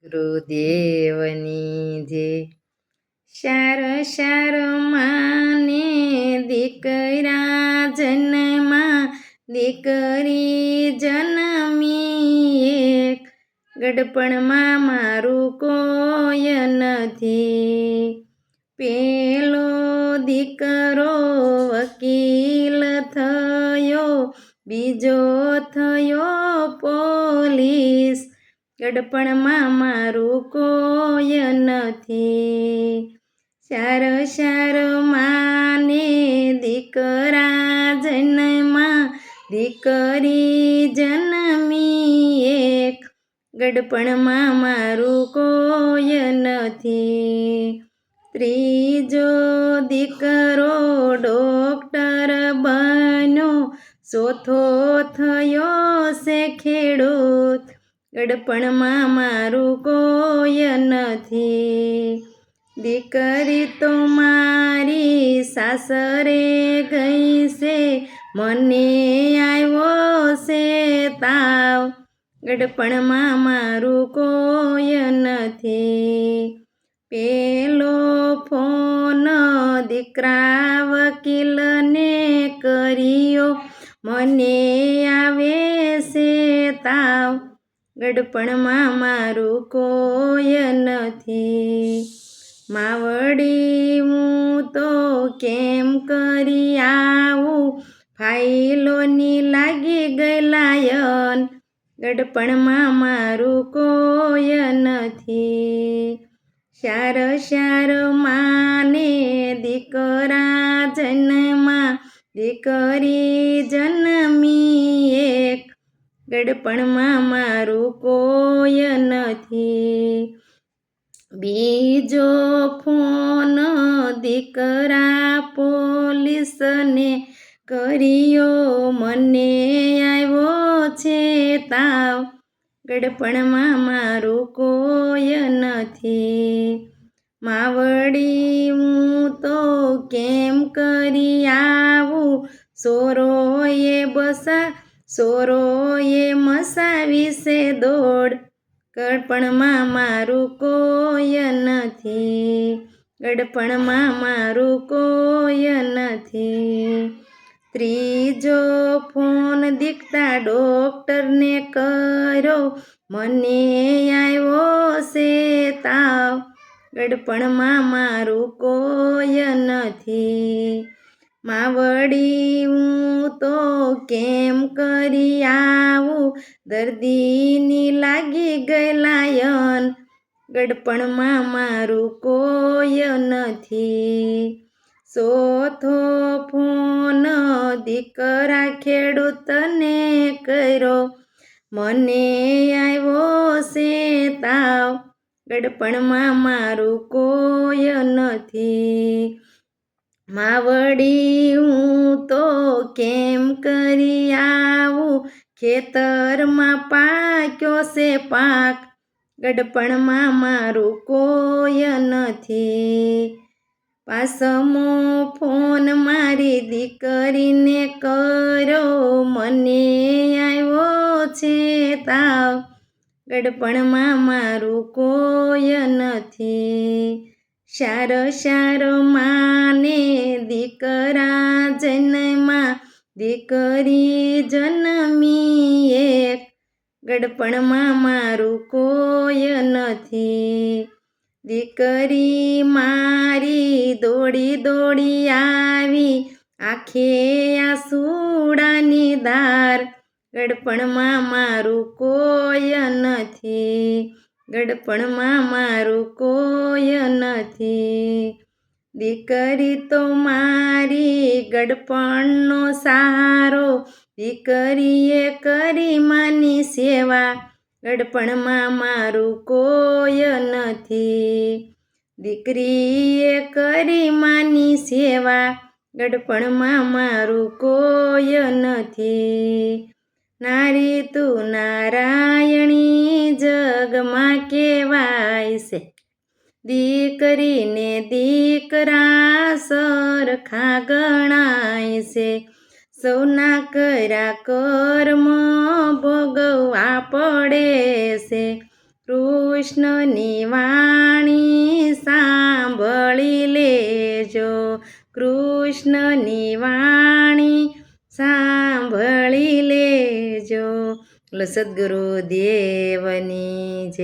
ગુરુદેવની જે શાર શાર માને દીકરા જન્મા દીકરી જન્મી એક ગડપણમાં મારું કોઈ નથી પેલો દીકરો વકીલ થયો બીજો થયો પોલીસ ગડપણમાં મારું કોઈ નથી શાર શાર માને દીકરા જન્મા દીકરી જન્મી એક ગડપણમાં મારું કોઈ નથી ત્રીજો દીકરો ડોક્ટર બન્યો ચોથો થયો છે ખેડૂત ગડપણમાં મારું કોઈ નથી દીકરી તો મારી સાસરે ગઈ છે મને આવ્યો છે તાવ ગડપણમાં મારું કોઈ નથી પેલો ફોન દીકરા વકીલને કર્યો મને આવે છે તાવ ગડપણમાં મારું કોઈ નથી માવડી હું તો કેમ કરી આવું ફાઇલોની લાગી ગઈ લાયન ગડપણમાં મારું કોઈ નથી શાર શાર માને દીકરા જન્મા દીકરી જન્મી એક ગડપણમાં મારું કોઈ નથી બીજો ફોન દીકરા પોલીસને કર્યો મને આવ્યો છે તાવ ગડપણમાં મારું કોઈ નથી માવડી હું તો કેમ કરી આવું સોરોએ મસાવી છે દોડ ગડપણમાં મારું કોઈ નથી ગડપણમાં મારું કોઈ નથી ત્રીજો ફોન દીકતા ડોક્ટરને કર્યો મને આવ્યો છે તાવ ગડપણમાં મારું કોઈ નથી માવડી હું તો કેમ કરી આવું દર્દીની લાગી ગઈ લાયન ગડપણમાં મારું કોઈ નથી ચોથો ફોન દીકરા ખેડૂતને કર્યો મને આવ્યો છે તાવ ગડપણમાં મારું કોઈ નથી માવડી હું તો કેમ કરી આવું ખેતરમાં પાક્યો છે પાક ગડપણમાં મારું કોઈ નથી પાસમો ફોન મારી દીકરીને કર્યો મને આવ્યો છે તાવ ગડપણમાં મારું કોઈ નથી શાર શાર માને દીકરા જન્મા દીકરી જન્મી એક ગડપણમાં મારું કોઈ નથી દીકરી મારી દોડી દોડી આવી આંખે આસુડાની ધાર ગડપણમાં મારું કોઈ નથી ગડપણમાં મારું કોઈ નથી દીકરી તો મારી ગડપણનો સહારો દીકરીએ કરી માની સેવા ગડપણમાં મારું કોઈ નથી દીકરીએ કરી માની સેવા ગડપણમાં મારું કોઈ નથી નારી તું નારાયણી જગમાં કહેવાય છે દીકરીને દીકરા સરખા ગણાય છે સૌના કર્યા કર્મ ભોગવવા પડે છે કૃષ્ણની વાણી સાંભળી લેજો, કૃષ્ણની વાણી સાંભળી લેજો. સદ્ગુરુદેવની જય.